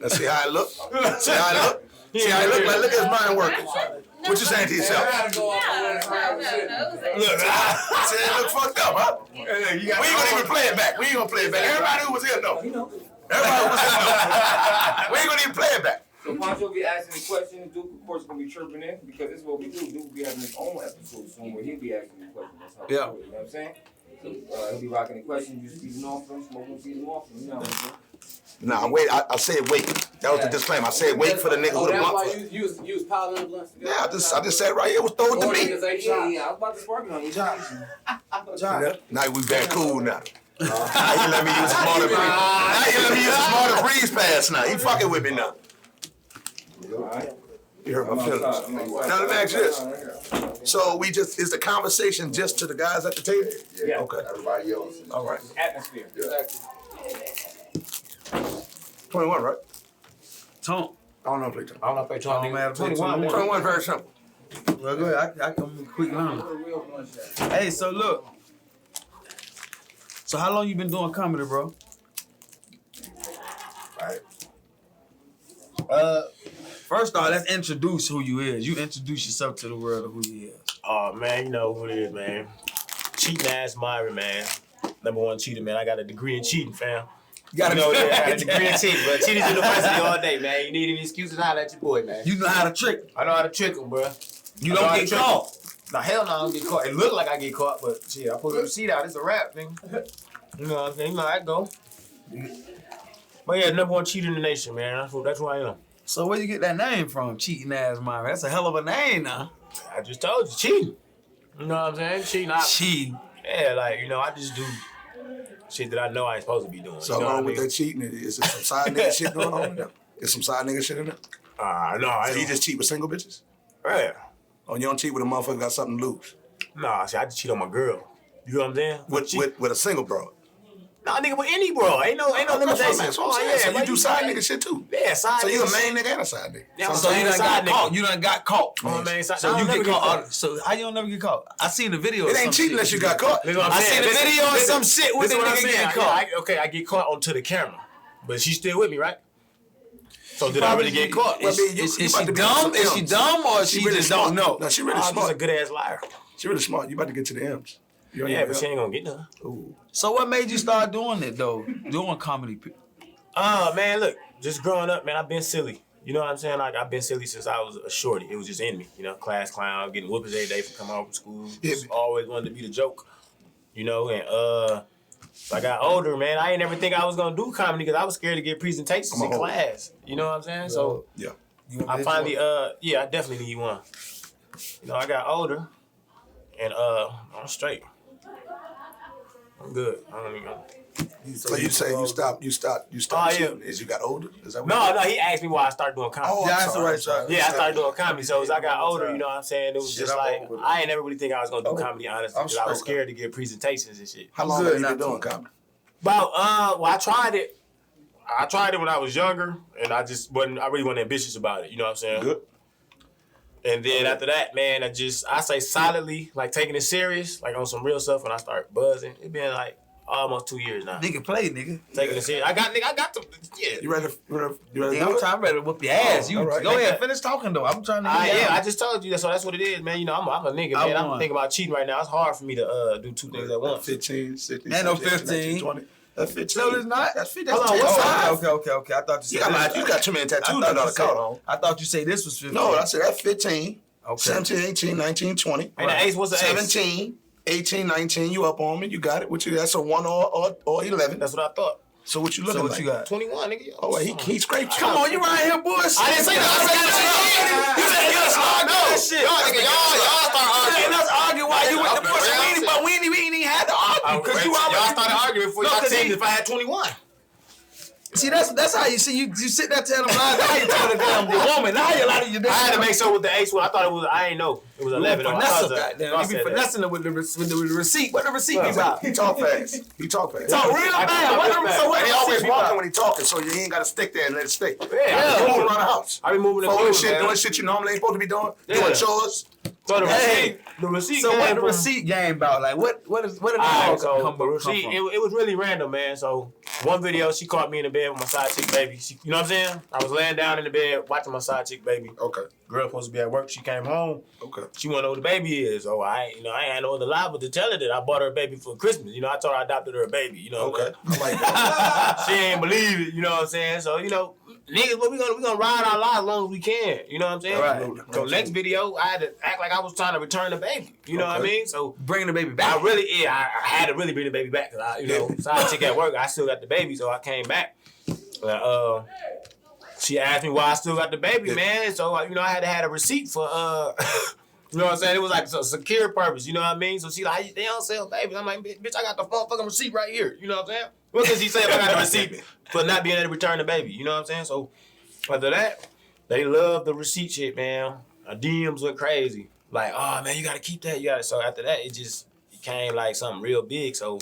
Let's see how it look. See how it look. See how it look. Like, look at his mind working. What you saying to yourself? No. Look, see it look fucked up, huh? We ain't gonna even play it back. We ain't gonna play it back. Everybody who was here know. Everybody who was here know. We ain't gonna even play it back. So Puncho be asking the questions. Duke, of course, gonna be chirping in because this is what we do. Duke will be having his own episode soon where he'll be asking the questions. That's how we do it, you know what I'm saying? So he'll be rocking the questions. You feeding off him, smoking, feeding off him. You know what I'm saying? Nah, wait. I said wait. That was the disclaimer. I said wait for the nigga who the blunt for. You was piling the blunts together? Yeah, I just said right here. It was thrown to me. Yeah, I was about to spark on you. Now we back cool now. Now he let me use a smarter breeze. Now he let me use a smarter breeze pass now. He fucking with me now. You heard my feelings. Now let me ask you this. So is the conversation just to the guys at the table? Yeah. Okay. Everybody else. All right. Atmosphere. Yeah. 21, right? Tone. I don't know if they talk. I don't know if they talking man, 21. 21 very simple. Well, go ahead. I come quick line. Hey, so look. So how long you been doing comedy, bro? Right. First off, let's introduce who you is. You introduce yourself to the world of who you is. Oh man, you know who it is, man. Cheating Ass Myron, man. #1 cheater, man. I got a degree in cheating, fam. You know that. I got a degree in cheating, bro. Cheating's university all day, man. You need any excuses, holler at your boy, man. You know how to trick. I know how to trick him, bro. You don't get caught. No, hell no, I don't get caught. It look like I get caught, but shit, I put the receipt out. It's a rap, thing. You know what I'm saying? You know how that go. But yeah, #1 cheater in the nation, man. That's who I am. So where you get that name from? Cheating Ass Myron. That's a hell of a name now. I just told you, cheating. You know what I'm saying? Cheating. Cheating. Yeah, like, you know, I just do shit that I know I ain't supposed to be doing. So you know along what I with mean? that cheating, is there some side nigga shit going on in there? Is some side nigga shit in there? No, I So you just cheat with single bitches? Yeah. Oh, you don't cheat with a motherfucker got something to lose? Nah, see, I just cheat on my girl. You know what I'm saying? With a single bro? Nah, nigga, with any bro. Ain't no limitations. That's what I'm saying. So you do side nigga shit too? Yeah, side nigga. So you a main nigga and a side nigga? Yeah, So you done got caught. You done got caught. Oh, man, So you get caught. So how you don't never get caught? I seen the video. It ain't cheating unless you got caught. I seen the video of some shit with the nigga getting caught. Okay, I get caught onto the camera, but she's still with me, right? So did I really get caught? Is she dumb? Is she dumb or she just don't know? No, she really She's a smart. good ass liar. She really smart. You about to get to the M's. Yeah, but she ain't gonna get none. Ooh. So what made you start doing it though? Doing comedy? Man, look, just growing up, man, I've been silly. You know what I'm saying? Like, I've been silly since I was a shorty. It was just in me. You know, class clown, getting whoopers every day for coming home from school. Just always wanted to be the joke. You know, and I got older, man. I ain't never think I was gonna do comedy because I was scared to get presentations in class. You know what I'm saying? So yeah, I finally, I definitely need one. You know, I got older, and I'm straight. I'm good. I don't even know. So you say you stopped shooting as you got older? Is that what No, he asked me why I started doing comedy. Oh, Yeah, that's the right side. Yeah, I started doing comedy. So as I got older, you know what I'm saying? It was just like, I ain't never really think I was going to do comedy, honestly, because I was scared to give presentations and shit. How long have you been doing comedy? About, I tried it. I tried it when I was younger, and I really wasn't ambitious about it, you know what I'm saying? Good. And then after that, man, I say solidly, like taking it serious, like on some real stuff, when I start buzzing. It been like almost 2 years now. Nigga play, nigga. Taking it serious. I got to, yeah. You ready to I'm ready to whoop your ass. You right. go ahead, finish talking though. I'm trying to get Yeah, out. I just told you that, so that's what it is, man. You know, I'm a nigga, man. I'm thinking about cheating right now. It's hard for me to do two things at once. 15, 16, Ain't no 17, 15. 19, 20. That's 15. No, it's not. That's 15. Hold on, That's what's 10. Okay. I thought you said You got too many tattoos that ought to count on. I thought you said this was 15. No, I said that's 15. Okay. 17, 18, 19, 20. And the ace, what's the ace? 17, 18, 19, you up on me. You got it. That's a 1 or 11. That's what I thought. So what you looking So what like? you got? 21, nigga. Oh, wait, he scraped you. Come on, you right here bullshit. I didn't say that. You said you was arguing that shit. Y'all start And us arguing while you went to push me, but we ain't even had to argue because you already. Y'all started arguing before y'all seen if I had 21. See, that's how you see you sit there telling them lies. Now you tell the damn woman. Now you lie to your damn. I had to make sure with the ace one. I thought it was. I ain't know it was 11. You be finessing it with the receipt. What the receipt is out? He talk fast. Talk real bad. So And he always walking when he talking, so you ain't got to stick there and let it stay. Yeah. You move around the house. I be moving the Folding food, shit, man. doing shit you normally ain't supposed to be doing. Doing chores. So the receipt. So what the receipt game about? Like what did the receipt? It was really random, man. So one video, she caught me in the bed with my side chick baby. You know what I'm saying? I was laying down in the bed watching my side chick baby. Okay. Girl supposed to be at work. She came home. Okay. She wanna know who the baby is. So I ain't had no other lie but to tell her that I bought her a baby for Christmas. You know, I told her I adopted her a baby. You know. Okay. I like that. She ain't believe it. You know what I'm saying? So niggas, but we gonna ride our lives as long as we can. You know what I'm saying? Right. So next video, I had to act like I was trying to return the baby. You know what I mean? So bringing the baby back. I had to really bring the baby back because side chick at work, I still got the baby, so I came back. She asked me why I still got the baby, man. So I had to have a receipt for you know what I'm saying? It was like a secure purpose. You know what I mean? So she like, they don't sell babies. I'm like, bitch, I got the motherfucking receipt right here. You know what I'm saying? What does he say if I got the receipt for not being able to return the baby? You know what I'm saying? So after that, they love the receipt shit, man. Our DMs went crazy. Like, oh man, you gotta keep that. So after that, it became like something real big. So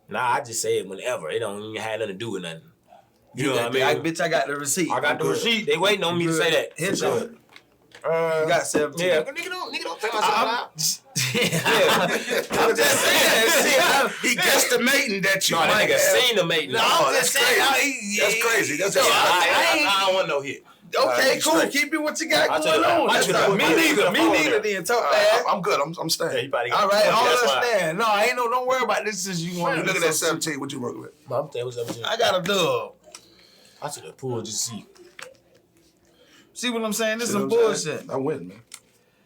now I just say it whenever. It don't even have nothing to do with nothing. You know what I mean? Bitch, I got the receipt. I got the receipt. They waiting on me to say that. Headshot. You got 17. Yeah, nigga don't take myself out. I'm just saying. He guesstimating that you. No, that nigga seen the mate. No, I'm just saying. That's crazy. That's I don't want no hit. Okay, cool. Keep it what you got going on. Me neither. Then talk fast. I'm good. I'm staying. All right, all understand. No, I ain't don't worry about this since you want to look at that 17. What you working with? I'm staying with 17. I got a dub. I took the pool just to see. See what I'm saying? This is some bullshit. I win, man.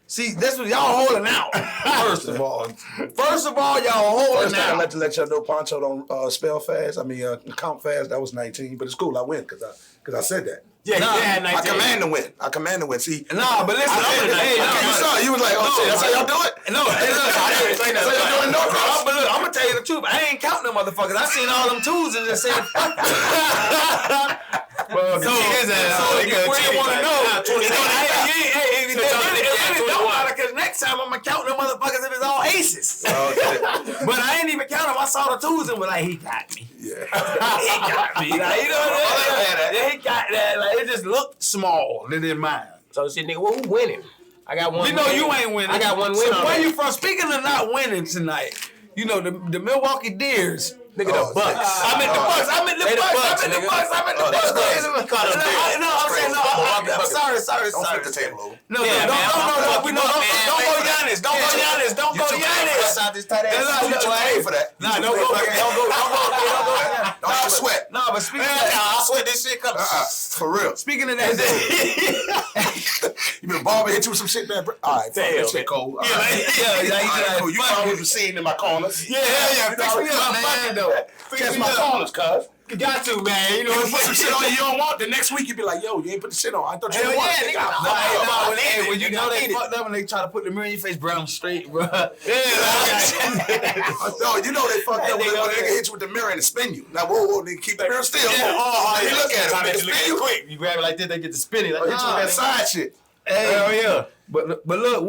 See, that's what y'all holding out. First of all, y'all holding out. I let y'all know Puncho don't spell fast. I mean, count fast. That was 19, but it's cool. I win because I said that. Yeah, had 19. I command to win. See, nah, but listen, you saw it. You was like, oh shit, that's how y'all do it. No, hey, look, I didn't say that. So y'all doing no cross. But look, I'm gonna tell you the truth. I ain't counting them motherfuckers. I seen all them twos and just said. Well, so if you really want to know, it don't matter because next time I'm gonna count them motherfuckers if it's all aces. Okay. But I ain't even count them. I saw the twos and was like, he got me. Yeah. He got me. Like, you know what I mean? He got that. Like, it just looked small than mine. So shit, nigga, who winning? I got one. You know you ain't winning. I got one win. So where you from? Speaking of not winning tonight, you know the Milwaukee Deers. Nigga, the Bucks. I'm in the Bucks. I'm in the Bucks. I'm sorry. Don't flip the table over. No, don't go Giannis. Don't go Giannis. Don't go Giannis. Don't sweat. No, but speaking of that, I'll sweat this shit. For real. Speaking of that, you been Barber hit you with some shit, man. All right, that shit cold. Yeah. You always been seen in my corners. Yeah. Fix me up, man. Catch my corners, cuz. You got to, man. You know what I'm saying? Put some shit on you don't want. The next week you be like, yo, you ain't put the shit on. I thought you didn't want it. When you know they fucked up and they try to put the mirror in your face, brown straight, bro. Yeah. No, you know they fucked up when they hit you with the mirror and spin you. Now, whoa, they keep the mirror still. Yeah. You look at it. Spin you quick. You grab it like this, they get to spin it. Like hit you with that side shit. Hell yeah. But look,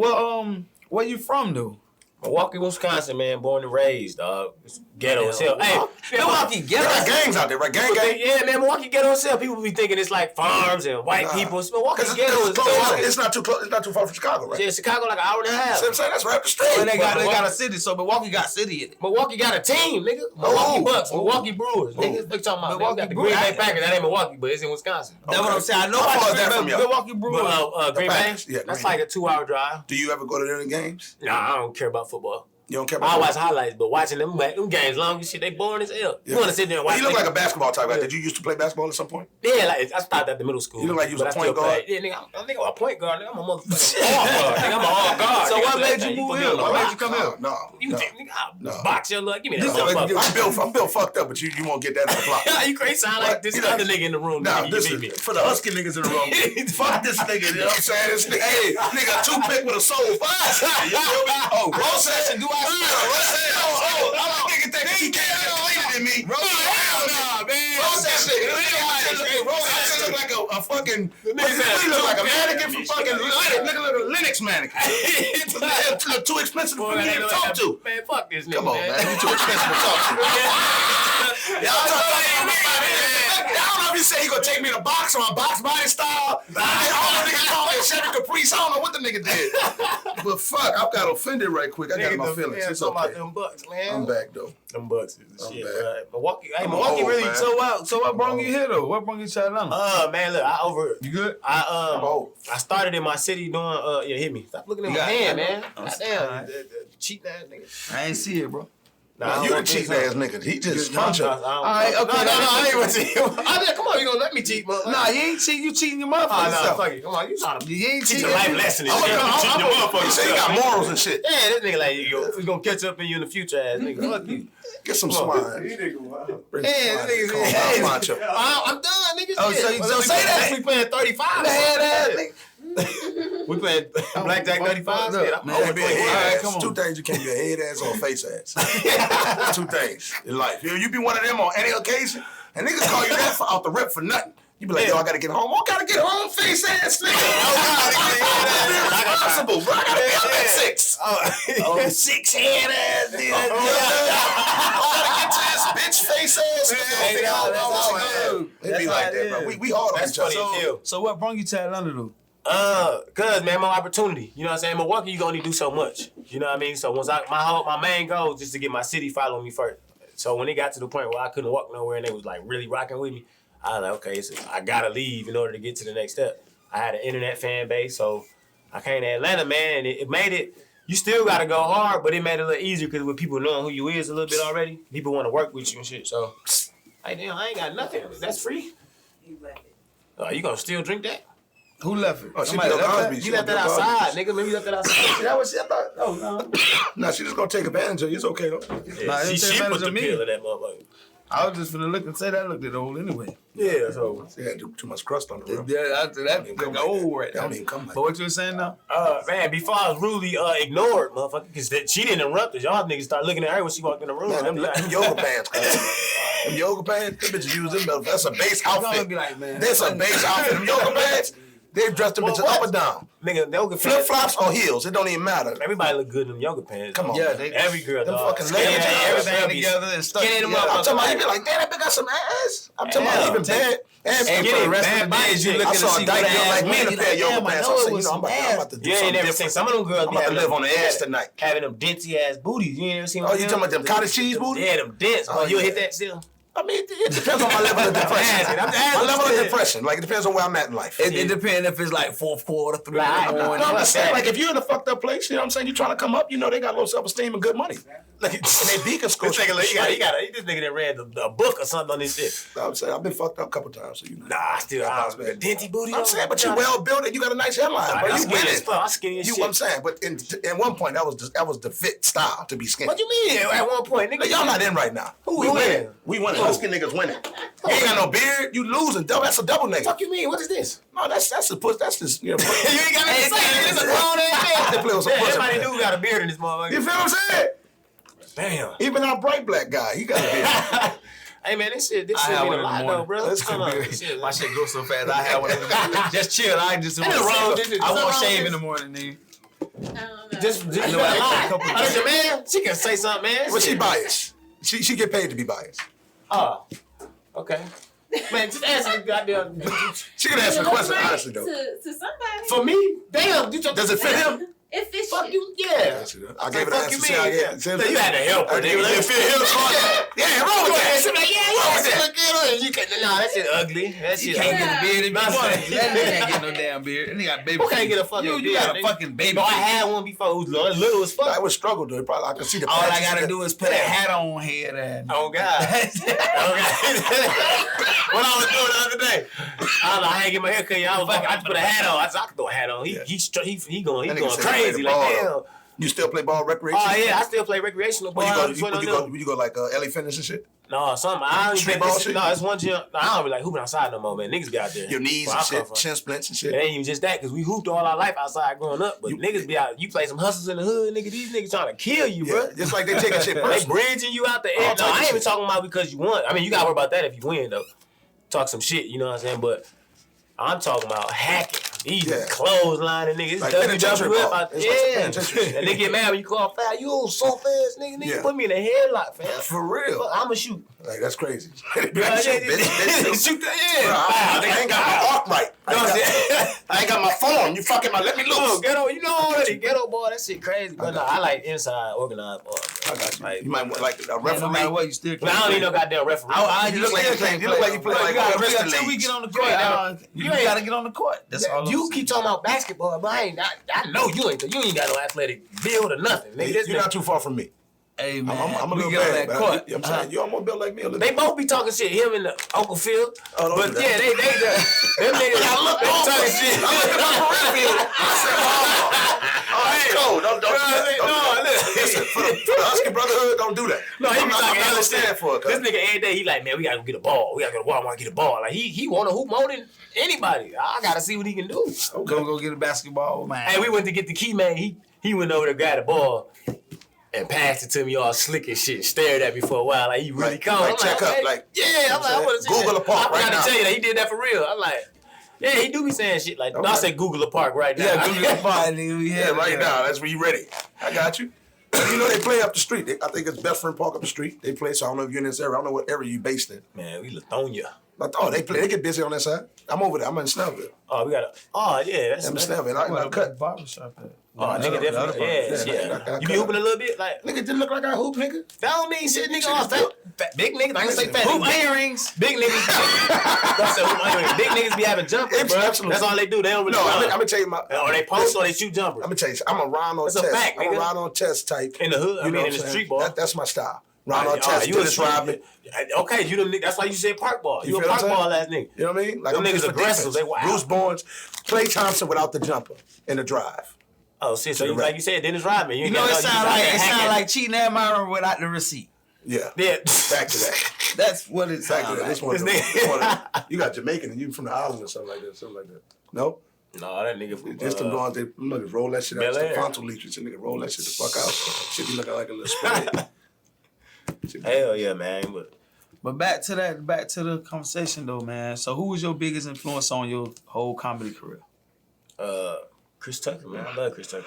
where you from, though? Milwaukee, Wisconsin, man. Born and raised, dog. It's ghetto as hell. Hey, Milwaukee ghetto. They got gangs out there, right? Gang. Yeah, man. Milwaukee ghetto as hell. People be thinking it's like farms and white people. Milwaukee ghetto is close. It's not too close. It's not too far from Chicago, right? Yeah, Chicago like an hour and a half. See what I'm saying? That's right up the street. And they got a city, so Milwaukee got city in it. Milwaukee got a team, nigga. Milwaukee Bucks, Milwaukee Brewers. Niggas, they talking about Milwaukee got the Green Bay Packers. That ain't Milwaukee, but it's in Wisconsin. That's what I'm saying. I know about Milwaukee Brewers. Green Bay. That's like a 2-hour drive. Do you ever go to any games? Nah, I don't care about football. You don't care about I watch highlights, but watching them games long as shit, they boring as hell. Yeah. You want to sit there and watch. You look like a basketball type guy. Did you used to play basketball at some point? Yeah, like I started at the middle school. You look like you was a point guard. Yeah, nigga, I'm a point guard. Nigga, I'm a motherfucking guard. Nigga, I'm a all guard. So what made you move here? What made you come here? No. You think, nigga, I'll box your luck. Give me that. I'm built fucked up, but you won't get that on the block. You crazy? Sound like this other nigga in the room. Nah, this is for the husky niggas in the room. Fuck this nigga. You know what I'm saying? This nigga, hey, nigga, 2-pick with a soul. You feel me? Oh, roll session. Do I? Oh, nigga think he can't get cleaner than me. Hell nah, man. Roll that shit. Roll that shit look like a fucking. He look like a mannequin from fucking Linux mannequin. Look too expensive for me to talk to. Man, fuck this nigga. Come on, man. You too expensive to talk to. I don't know if you said he gonna take me to box on my box body style. All the niggas call me a Chevy Caprice. I don't know what the nigga did. But fuck, I got offended right quick. I got in my feelings. It's okay. About them bucks, man. I'm back though. Them bucks is the shit. back. Milwaukee, hey, I'm Milwaukee old, really. man. So what brought you here though? What brought you to Atlanta? Man, look, You good? I started in my city doing hit me. Stop looking at my hand, man. Goddamn, cheat ass nigga. I ain't see it, bro. Nah, You the cheating ass nigga. He just Puncho. All right, okay. No, I ain't gonna cheat. Come on, you gonna let me cheat, motherfucker? Nah, you ain't cheating. You cheating your motherfucker. Nah, fuck it. Come on, you trying to You ain't teach cheating. a life lesson and shit. I'm Cheating your motherfucker. You say he got morals and shit. Yeah, this nigga like, we gonna catch up in you in the future, ass nigga. Fuck you. Get some swine. Bring some swine. Call him Puncho. I'm done, nigga. Oh, so say that. We playing 35. We playing blackjack 35. Look, Yeah, I'm Man, over be a 21. head ass. come on. Two things you can't be: a head ass or a face ass. Two things in life. If you be one of them on any occasion, and niggas call you that for out the rip for nothing. You be like, yo, I gotta get home. I gotta get home, face ass nigga. I'm responsible, bro. I gotta be up at 6. Oh, 6 head ass nigga. I gotta get to this bitch face ass nigga. It be like that, bro. We hard on each other. So what brought you to Atlanta though? Cause man, my opportunity. You know what I'm saying? Milwaukee, you gonna only do so much. You know what I mean? So once my main goal was just to get my city following me first. So when it got to the point where I couldn't walk nowhere and they was like really rocking with me, I was like, okay, so I gotta leave in order to get to the next step. I had an internet fan base, so I came to Atlanta, man, and it made it. You still gotta go hard, but it made it a little easier because with people knowing who you is a little bit already, people want to work with you and shit. So, hey, damn, I ain't got nothing. That's free. You gonna still drink that? Who left it? Oh, she Somebody Bill left Cosby. that? You left that outside, nigga. Maybe you left that outside. That was shit. I thought. Oh no. Nah, she just gonna take advantage of you. It's okay though. Nah, it she didn't put the me. pill in that motherfucker. I was just finna look and say that looked at old anyway. Yeah, so. She had too much crust on the rim. Yeah, after that look old right That now. don't even come like But what you were saying now? Man, before I was rudely ignored, motherfucker, because she didn't interrupt us. Y'all niggas start looking at her when she walked in the room. Man, them yoga pants, them yoga pants, them bitches use them. That's a base outfit. Be like, man, That's a base outfit. Them yoga pants, they dress them bitches up or down. Nigga, yoga Flip pants. flops or heels, it don't even matter. Everybody look good in them yoga pants. Come on. Yeah, man. they Every girl, Them dog. fucking Skinny legs, ass, everything everything together and stuck. Skinny them Yeah, up. I'm talking about you be like, damn, that bitch got some ass. I'm talking Yeah. about even bad. And Hey, for the rest bad of the bitch, bitch, you I looking to saw see a dyke what girl ass like me in a women, pair of yoga damn, I pants. know I it said, was I'm some about ass. to do You ain't something never seen different. some of them girls I'm about to live on the edge tonight. having them denty ass booties. You ain't never seen Oh, you talking about them cottage cheese booties? Yeah, them dents. Oh, You'll yeah. hit that still. I mean, it depends on my level of depression. My level of depression, like it depends on where I'm at in life. It depends if it's like fourth quarter, 3 in Right. the No, morning. I'm just saying, like, if you're in a fucked up place, you know what I'm saying? You're trying to come up, you know, they got low self-esteem and good money. And they beacon school. This nigga that read a book or something on this shit. I'm saying, I've been fucked up a couple times, so you know. Nah, I still have a denty booty. I'm saying, but you well built and you got a nice hairline, bro. I'm You skinny with as it. fuck. I'm skinny as You shit. what I'm saying, but at one point that was the fit style to be skinny. What you mean? At one point, nigga, Like, y'all not in right now. Who we in? winning? We winning. Us skinny niggas winning. You ain't got no beard. You losing. That's a double nigga. Fuck you mean? What is this? No, that's the push. That's just You ain't got nothing to say. This is a grown ass They play with some man. pussy. Everybody do got a beard in this motherfucker. You feel what I'm saying? Damn. Even our bright black guy, he got a beard. Hey man, this shit I mean had a one in the lot morning. though, bro. This Hold could on. be- Shit, My shit goes so fast. I had one in the morning. Just chill. I just Ain't nothing wrong with this. I won't Nothing shave wrong in the with morning, nigga. Just I know I got a couple That's your man. She can say something, man. But she biased. She get paid to be biased. Oh, okay. Man, just answer the goddamn. She can answer the question honestly though. To somebody. For me, damn. Does it fit him? It fits Fuck you. you, yeah. I gave her the Fuck you answer. See, I mean? gave You had to help her, nigga. It fit him. Yeah, wrong with that. She be like, yeah, Wrong with she that. look good. You can't. Nah, that shit ugly. That You shit can't ugly. get a beard if you Nah, want. son. That nigga can't get no damn beard. And he got baby. Who can't get a fucking You beard, got a nigga? fucking baby. No, I had one before. It was little as fuck. I would struggle though. Probably I could see the. All I patches. gotta do is put a hat on head and. Oh God. What I was doing the other day, I ain't get my hair cut. I was fucking. I just put a hat on. I said I could throw a hat on. He going That nigga said he crazy played like ball, hell. though. You still play ball recreation? Oh yeah, I still play recreational ball. Where you go like Ellie Fitness and shit? No, something. I don't Street even. ball shit? No, it's one gym. No, I don't be like hooping outside no more, man. Niggas be out there. Your knees Where and I come shit, from. chin splints and It shit. ain't even just that, because we hooped all our life outside growing up. But niggas be out, you play some hustles in the hood, nigga. These niggas trying to kill you, Yeah, bro. just like they taking shit They personal. bridging you out the All edge. No, type of I ain't even shit. talking about because you won. I mean, you gotta worry about that if you win, though. Talk some shit, you know what I'm saying? But I'm talking about hacking. These clotheslining niggas. It's Like WWF penitentiary ball. out It's there. like some Yeah. penitentiary shit. And they get mad when you call foul. You old soft ass nigga. Nigga, Yeah. put me in a headlock, fam. For real. I'ma shoot. Like that's crazy. Yeah, Bitch. shoot that, yeah. Bro, about let me loose. Oh, ghetto, you know already. Ghetto boy, that shit crazy. But no, I like inside organized ball. I got you. Like, you might want like a referee. No matter what, you still But I don't need no goddamn referee. You look like you play. You look like you play like until we get on the court. You gotta get on the court. That's all. You keep talking about basketball, but I know you ain't got no athletic build or nothing. Nigga, you're not too far from me. Hey man, I'm a little bad, bad, court. I'm saying you almost built like me a little. They both be talking shit. Him and Uncle Phil. But yeah, they them niggas. I look talking shit. I look at my peripheral. I said, oh, don't listen. For the Husky Brotherhood, don't do that. No, he be talking hella stand for it. This nigga every day, he like, man, we gotta go get a ball. We gotta go to Walmart get a ball. Like he want to hoop more than anybody. I gotta see what he can do. Okay. Go get a basketball, man. Hey, we went to get the key, man. He went over there, got the ball. And passed it to me all slick and shit. Stared at me for a while, like he really cold. Like, check up, like yeah. I'm like, I want to Google a park right now. I forgot to tell you that he did that for real. I'm like, yeah, he do be saying shit like. Okay. No, I say Google a park right now. Yeah, Google a park. Yeah, right now. That's where you ready. I got you. You know they play up the street. I think it's Best Friend Park up the street. They play. So I don't know if you're in this area. I don't know what area you based in. Man, we Lithonia. Oh, they play. They get busy on that side. I'm over there. I'm in Snellville. Oh, we got a. Oh, yeah, that's. I'm in Snellville. I cut barbershop at. Oh, nigga, definitely. Yeah. You be hooping a little bit, like. Nigga didn't look like I hoop, nigga. That don't mean shit, nigga. All fat, big niggas. I ain't say fat. Hoop earrings. Big niggas. I said hoop earrings. Big niggas be having jumpers, bro. That's all they do. They don't really. No, I'm gonna tell you my. Or they post or they shoot jumpers. I'm gonna tell you. I'm a round on test. I'm a round on test type. In the hood, I mean, in the street ball. That's my style. Round on test. You just rob me. Okay, that's why you said park ball. You a park ball ass nigga. You know what I mean? Like them niggas aggressive. They wild. Bruce Barnes, Klay Thompson without the jumper in the drive. Oh, shit. So like you said, Dennis Rodman. You know it sound like cheating Ass Myron without the receipt. Yeah. Yeah. Back to that. That's what it sounds like. This one, you got Jamaican and you from the island or something like that. No? No, that nigga from just them blondes, they niggas roll that shit out. It's the Puncho leeches. Nigga roll that shit the fuck out. Shit be looking like a little spray. Hell yeah, man. But back to the conversation though, man. So who was your biggest influence on your whole comedy career? Chris Tucker, man. I love Chris Tucker.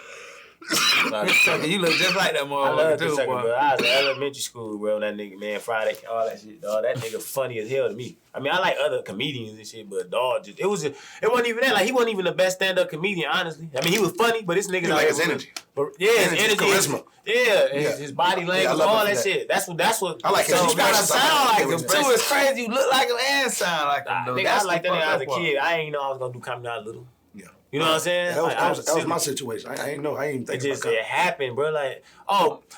Chris Tucker, you look just like that motherfucker. I love Chris Tucker, bro. I was in elementary school, bro. That nigga, man, Friday, all that shit, dog. That nigga funny as hell to me. I mean, I like other comedians and shit, but dog, it wasn't even that. Like, he wasn't even the best stand-up comedian, honestly. I mean, he was funny, but this nigga like his energy. But yeah, his energy, charisma. His body language, all that shit. That's what. I like his. You gotta sound like him too. It's crazy. You look like him and sound like him. Though. I like that nigga as a kid. I ain't know I was gonna do comedy out little. Yeah. You know what I'm saying? That was my situation. I ain't know. I ain't think about it happened, bro. Like,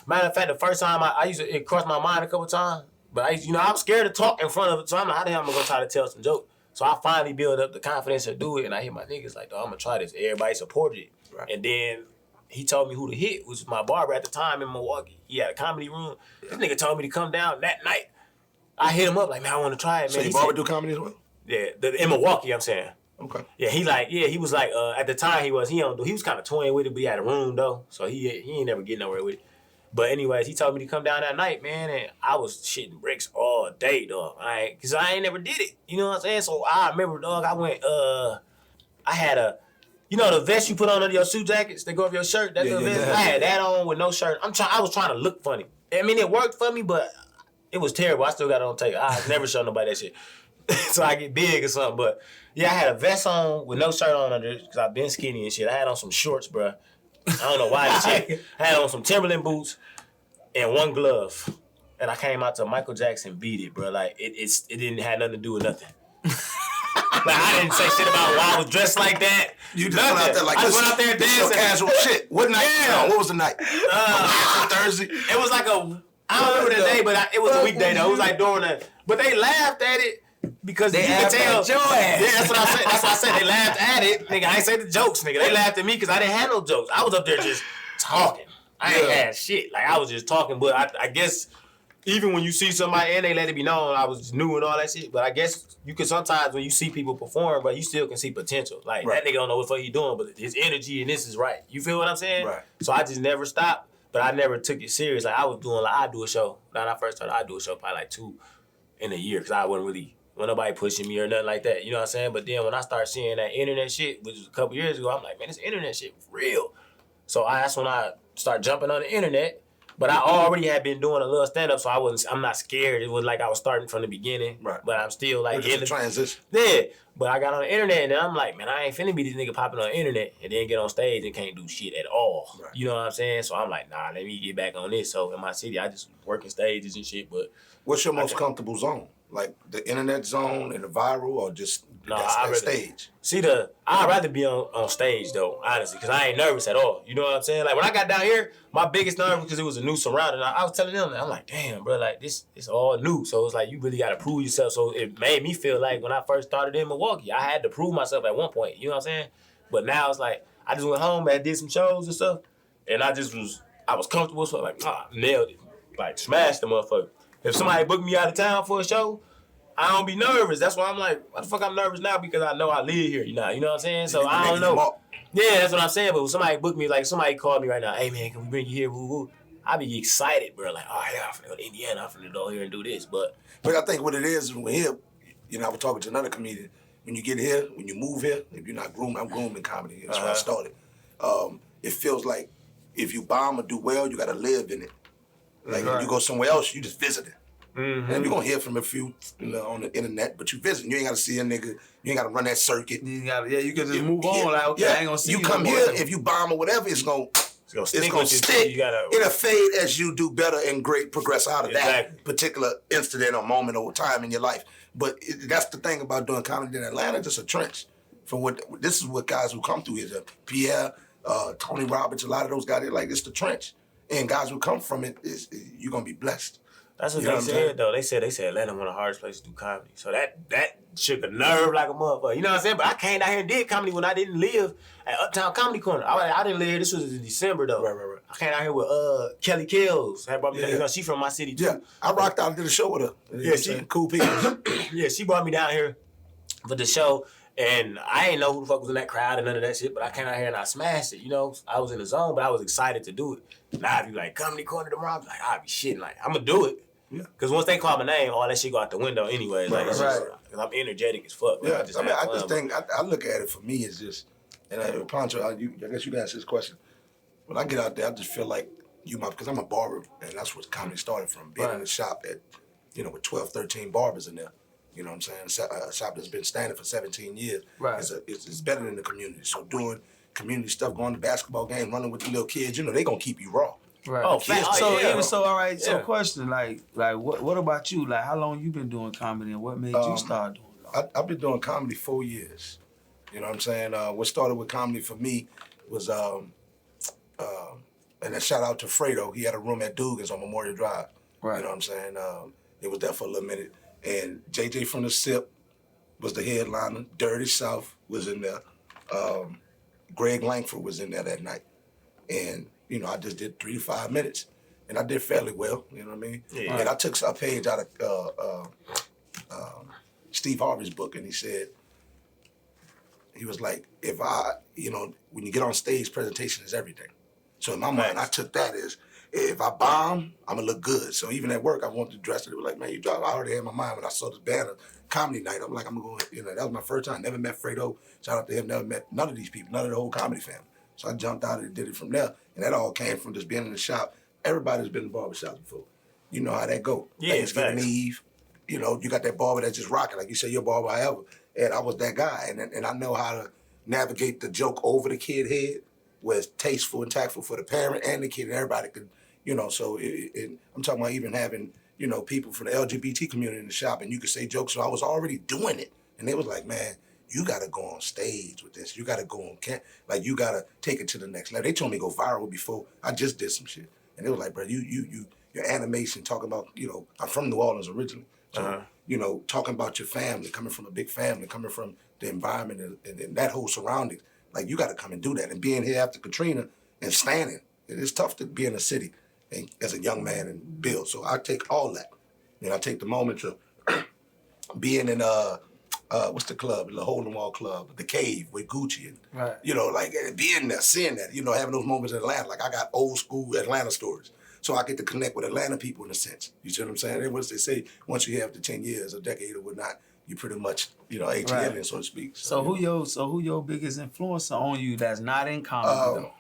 matter of fact, the first time it crossed my mind a couple times. But I'm scared to talk in front of it. So I'm like, how the hell am I gonna try to tell some jokes? So I finally built up the confidence to do it, and I hit my niggas like, I'm gonna try this. Everybody supported it. Right. And then he told me who to hit, which was my barber at the time in Milwaukee. He had a comedy room. This nigga told me to come down that night. I hit him up like, man, I want to try it, man. So your barber do comedy as well? Yeah, in Milwaukee, I'm saying. Okay. Yeah, he was like, at the time he was kind of toying with it, but he had a room though, so he ain't never get nowhere with it. But anyways, he told me to come down that night, man, and I was shitting bricks all day, dog. Cause I ain't never did it. You know what I'm saying? So I remember, dog, I went, I had the vest you put on under your suit jackets that go over your shirt, that little vest? I had that on with no shirt. I was trying to look funny. I mean, it worked for me, but it was terrible. I still got it on tape. I never show nobody that shit. So I get big or something, but yeah, I had a vest on with no shirt on under it because I've been skinny and shit. I had on some shorts, bro. I don't know why this shit. I had on some Timberland boots and one glove, and I came out to Michael Jackson beat it, bro. Like it didn't have nothing to do with nothing. Like I didn't say shit about why I was dressed like that. You just went out there like this. I went out there dancing. Casual shit. What night? Yeah. What was the night? Thursday. It was like I don't remember the day, but it was a weekday though. It was like during that. But they laughed at it. Because you can tell. Your ass. Yeah, that's what I said. That's why I said they laughed at it. Nigga, I ain't say the jokes, nigga. They laughed at me because I didn't have no jokes. I was up there just talking. I ain't had shit. Like, I was just talking. But I guess even when you see somebody and they let it be known I was new and all that shit. But I guess you can sometimes when you see people perform, but you still can see potential. Like, that nigga don't know what the fuck he doing, but his energy and this is right. You feel what I'm saying? Right. So I just never stopped. But I never took it serious. Like, I was doing, like, I do a show. When I first started, I do a show probably like 2 in a year because I wasn't really... When nobody pushing me or nothing like that, you know what I'm saying? But then when I started seeing that internet shit, which was a couple years ago, I'm like, man, this internet shit real. So that's when I started jumping on the internet. But I already had been doing a little stand-up, so I'm not scared. It was like I was starting from the beginning. Right. But I'm still like in the transition. Yeah. But I got on the internet and I'm like, man, I ain't finna be this nigga popping on the internet and then get on stage and can't do shit at all. Right. You know what I'm saying? So I'm like, nah, let me get back on this. So in my city, I just working stages and shit. But what's your most comfortable zone? Like the internet zone and the viral, or just that stage? See, I'd rather be on stage though, honestly, because I ain't nervous at all. You know what I'm saying? Like when I got down here, my biggest nerve because it was a new surrounding. I was telling them, I'm like, damn, bro, like this is all new. So it's like you really got to prove yourself. So it made me feel like when I first started in Milwaukee, I had to prove myself at one point. You know what I'm saying? But now it's like I just went home and did some shows and stuff, and I was comfortable. So like, nailed it, like smashed the motherfucker. If somebody booked me out of town for a show, I don't be nervous. That's why I'm like, why the fuck I'm nervous now? Because I know I live here, you know what I'm saying? So I don't know. Yeah, that's what I'm saying. But when somebody booked me, like somebody called me right now, hey man, can we bring you here? Woo woo. I be excited, bro. Like, oh yeah, I'm finna go to Indiana. I'm finna go here and do this. But I think what it is when here, I was talking to another comedian. When you get here, when you move here, if you're not groomed, I'm groomed in comedy. That's where I started. It feels like if you bomb or do well, you gotta live in it. Like when you go somewhere else, you just visit it. Mm-hmm. And you're gonna hear from a few, on the internet, but you visit. You ain't gotta see a nigga. You ain't gotta run that circuit. You can just move on. Like, okay, I ain't gonna see you. You come here, if you bomb or whatever, it's gonna stick. It'll fade as you do better and progress out of that particular incident or moment or time in your life. But that's the thing about doing comedy in Atlanta. Just a trench. This is what guys who come through here. Pierre, Tony Roberts, a lot of those guys. They're like, it's the trench, and guys who come from it you're gonna be blessed. That's what they said, though. They said Atlanta one of the hardest places to do comedy. So that shook a nerve like a motherfucker. You know what I'm saying? But I came down here and did comedy when I didn't live at Uptown Comedy Corner. I didn't live here. This was in December, though. Right. I came down here with Kelly Kells. Had brought me down. She from my city, too. Yeah, I rocked out and did a show with her. Yeah, she cool people. Yeah, she brought me down here for the show. And I ain't know who the fuck was in that crowd and none of that shit, but I came out here and I smashed it, I was in the zone, but I was excited to do it. Now if you like Comedy Corner tomorrow, I'm like, I'll be shitting. Like, I'm going to do it. Yeah. Because once they call my name, all that shit go out the window anyway. Like, it's just, I'm energetic as fuck. Yeah, I just think, I look at it for me as just, and Puncho, I guess you can answer this question. When I get out there, I just feel like because I'm a barber, and that's where comedy started from. Being in a shop with 12, 13 barbers in there. You know what I'm saying? A shop that's been standing for 17 years. Right. It's better than the community. So doing community stuff, going to basketball games, running with the little kids, they gonna keep you raw. Right. All right. So question, like what about you? Like, how long you been doing comedy, and what made you start doing it? I've been doing comedy 4 years. You know what I'm saying? What started with comedy for me was and a shout out to Fredo. He had a room at Dugan's on Memorial Drive. Right. You know what I'm saying? It was there for a little minute. And JJ from the SIP was the headliner. Dirty South was in there. Greg Langford was in there that night. And, I just did 3 to 5 minutes. And I did fairly well, you know what I mean? Yeah. And I took a page out of Steve Harvey's book, and he was like, when you get on stage, presentation is everything. So in my mind, I took that as, if I bomb, I'm gonna look good. So even at work, I wanted to dress it. It was like, man, you dropped. I already had in my mind when I saw this banner, comedy night. I'm like, I'm gonna go. That was my first time. Never met Fredo. Shout out to him. Never met none of these people. None of the whole comedy family. So I jumped out and did it from there. And that all came from just being in the shop. Everybody's been in barbershops before. You know how that go. Yeah, Thanksgiving Eve. You got that barber that's just rocking. Like you say, your barber, however. And I was that guy. And I know how to navigate the joke over the kid head, where it's tasteful and tactful for the parent and the kid, and everybody could. So I'm talking about even having, people from the LGBT community in the shop, and you could say jokes. So I was already doing it. And they was like, man, you got to go on stage with this. You got to go on you got to take it to the next level. They told me to go viral before. I just did some shit. And they was like, bro, your animation, talking about, I'm from New Orleans originally. So, talking about your family, coming from a big family, coming from the environment and that whole surroundings. Like, you got to come and do that. And being here after Katrina and standing, it is tough to be in a city and as a young man and build. So I take all that. I take the moment to being in what's the club? The Hole in Wall Club, the Cave with Gucci, and like being there, seeing that, having those moments in Atlanta. Like, I got old school Atlanta stories, so I get to connect with Atlanta people in a sense. You see what I'm saying? And once they say, once you have the 10 years, a decade or whatnot, you pretty much ATM, so to speak. So who your biggest influencer on you that's not in comedy though?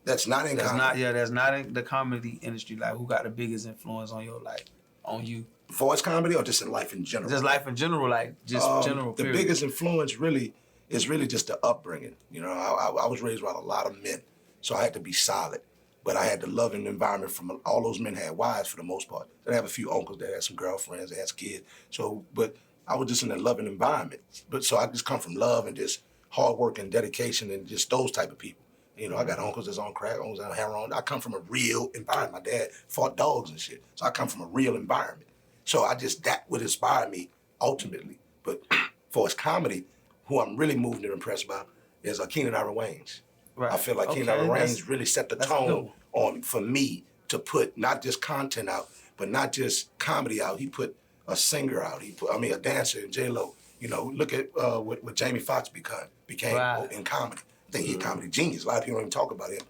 That's not in comedy. That's not in the comedy industry. Like, who got the biggest influence on your life, on you? For its comedy or just in life in general? Just life in general, like just general. The period. biggest influence is really just the upbringing. You know, I was raised around a lot of men, so I had to be solid. But I had the loving environment from all those men had wives for the most part. They have a few uncles that had some girlfriends, they had some kids. So, but I was just in a loving environment. But so I just come from love and just hard work and dedication and just those type of people. You know, I got uncles that's on crack, uncles that on heroin. I come from a real environment. My dad fought dogs and shit. So I come from a real environment. So that would inspire me ultimately. But for his comedy, who I'm really moved and impressed by is Keenan Iron Wayans. Right. I feel like Keenan Iron Wayans really set the tone for me to put not just content out, but not just comedy out. He put a singer out. A dancer in J-Lo. You know, look at what Jamie Foxx became in comedy. I think he's a comedy genius. A lot of people don't even talk about him.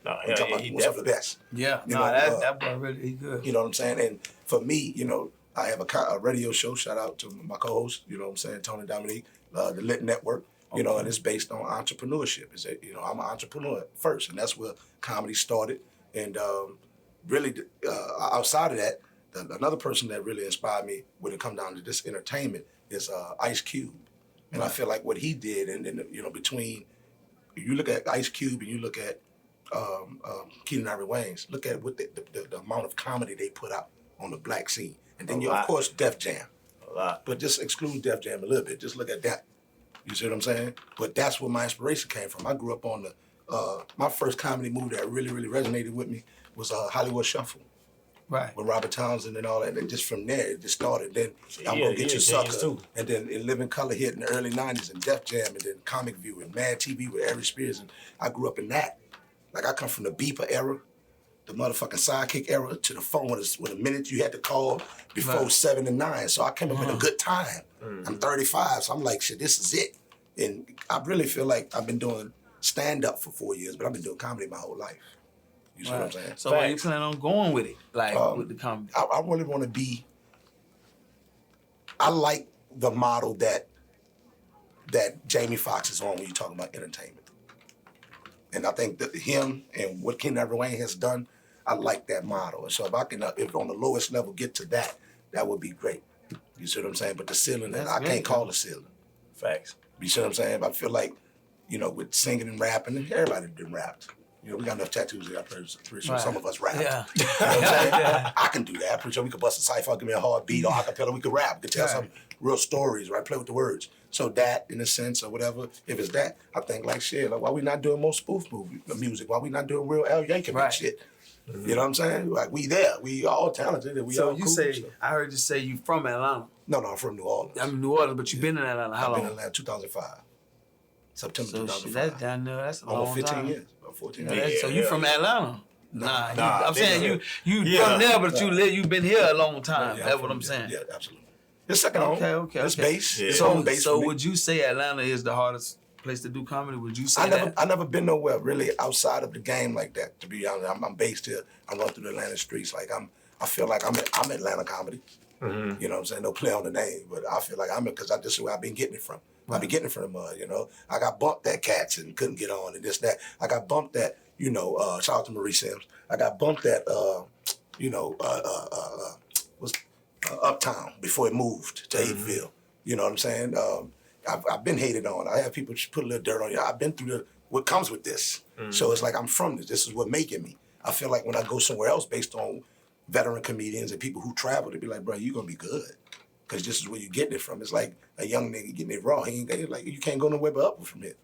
He was the best. Yeah, that boy really he good. You know what I'm saying? And for me, you know, I have a radio show. Shout out to my co-host. You know what I'm saying, Tony Dominique, the Lit Network. You know, and it's based on entrepreneurship. I'm an entrepreneur first, and that's where comedy started. And really, outside of that, another person that really inspired me when it comes down to this entertainment is Ice Cube. And I feel like what he did, and then, you know, between, you look at Ice Cube and you look at Keenan Ivory Wayans, look at what the amount of comedy they put out on the black scene. And then, of course, Def Jam. A lot. But just exclude Def Jam a little bit. Just look at that. You see what I'm saying? But that's where my inspiration came from. I grew up on my first comedy movie that really, really resonated with me was Hollywood Shuffle. Right. With Robert Townsend and all that. And just from there, it just started. Then I'm Gonna Get You Sucker. Too. And then In Living Color hit in the early 90s and Def Jam and then Comic View and Mad TV with Ari Spears. And I grew up in that. Like I come from the beeper era, the motherfucking sidekick era, to the phone when a minute you had to call before 7 to 9. So I came up in a good time. I'm 35, so I'm like, shit, this is it. And I really feel like I've been doing stand-up for 4 years, but I've been doing comedy my whole life. You see what I'm saying? So where you plan on going with it? Like with the comedy? I really want to be, I like the model that Jamie Foxx is on when you talk about entertainment. And I think that him and what Keenan Ivory Wayans has done, I like that model. And so if I can, if on the lowest level get to that would be great. You see what I'm saying? But the ceiling, I can't call the ceiling. Facts. You see what I'm saying? I feel like, you know, with singing and rapping, everybody done rapped. You know, we got enough tattoos here. I'm pretty sure some of us rap. Yeah. You know what I'm saying? I can do that. I'm pretty sure we could bust a cipher, give me a hard beat, or acapella, we could rap. We could tell some real stories, right? Play with the words. So that, in a sense, or whatever, if it's that, I think like shit, like why we not doing more spoof music? Why we not doing real Al Yankovic shit? You know what I'm saying? Like we there. We all talented. And we all cool. I heard you say you from Atlanta. No, I'm from New Orleans. I'm in New Orleans, but you've been in Atlanta how long? I've been in Atlanta 2005. September 2005. That's down there. That's a long almost 15 time. years. About 14 years. So you from Atlanta? Nah, I'm saying you from there, but you've been here a long time. That's what I'm saying. Yeah, absolutely. It's second home. Okay. It's base. Yeah. It's home base. So would you say Atlanta is the hardest place to do comedy? Would you say that? I never been nowhere really outside of the game like that. To be honest, I'm based here. I run through the Atlanta streets. Like I feel like I'm Atlanta comedy. Mm-hmm. You know what I'm saying? No play on the name, but I feel like because this is where I've been getting it from. I've been getting it from the mud. You know, I got bumped at Cats and couldn't get on and this that. I got bumped at shout out to Marie Sims. I got bumped at Uptown before it moved to Haydenville. You know what I'm saying? I've been hated on. I have people just put a little dirt on you. I've been through what comes with this. Mm-hmm. So it's like I'm from this. This is what making me. I feel like when I go somewhere else based on veteran comedians and people who travel, they be like, bro, you're going to be good. Because this is where you're getting it from. It's like a young nigga getting it raw. He ain't like, you can't go nowhere but up from here.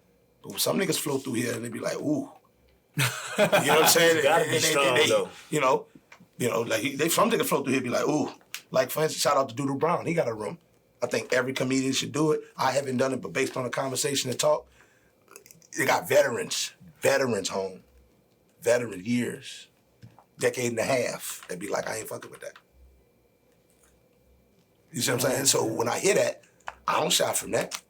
But some niggas flow through here and they be like, ooh. You know what I'm saying? You gotta be strong, though. Some niggas flow through here and be like, ooh. Like, for instance, shout out to Doodle Brown. He got a room. I think every comedian should do it. I haven't done it, but based on the conversation and talk, they got veterans home. Veteran years. Decade and a half. They'd be like, I ain't fucking with that. You see what I'm saying? So when I hear that, I don't shout from that.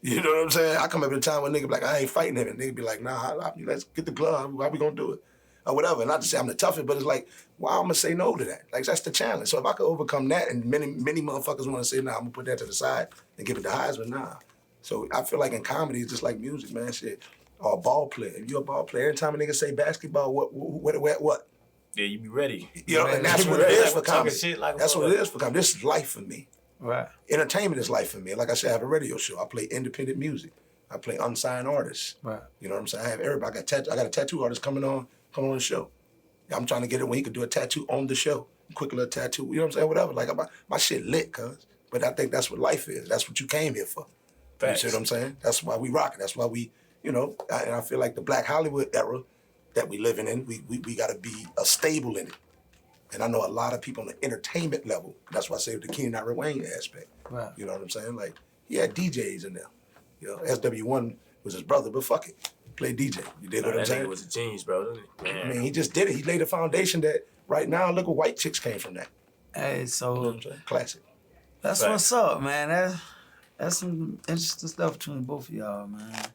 You know what I'm saying? I come up at a time when nigga be like, I ain't fighting him. And nigga be like, nah, let's get the glove. How we gonna do it? Or whatever. And not to say I'm the toughest, but it's like, why I'm gonna say no to that? Like, that's the challenge. So if I could overcome that, and many motherfuckers wanna say, nah, I'm gonna put that to the side and give it to Heisman, nah. So I feel like in comedy, it's just like music, man. Shit. or a ball player. If you're a ball player, every time a nigga say basketball, what? Yeah, you be ready. You know, and that's what it is for comedy. That's what it is for comedy. This is life for me. Right. Entertainment is life for me. Like I said, I have a radio show. I play independent music. I play unsigned artists. Right. You know what I'm saying? I have everybody. I got a tattoo artist coming on the show. I'm trying to get it when he could do a tattoo on the show. Quick little tattoo. You know what I'm saying? Whatever. Like my shit lit, cuz. But I think that's what life is. That's what you came here for. Facts. You see what I'm saying? That's why we rock it. That's why we, and I feel like the Black Hollywood era that we living in, we got to be stable in it. And I know a lot of people on the entertainment level. That's why I say the Keenan Ivory Wayne aspect. Right. You know what I'm saying? Like, he had DJs in there. SW1 was his brother, but fuck it. Play DJ. You did what I'm saying? That nigga was a genius, bro. I mean, he just did it. He laid a foundation that right now, look at White Chicks came from that. Hey, so classic. That's what's up, man. That's some interesting stuff between both of y'all, man.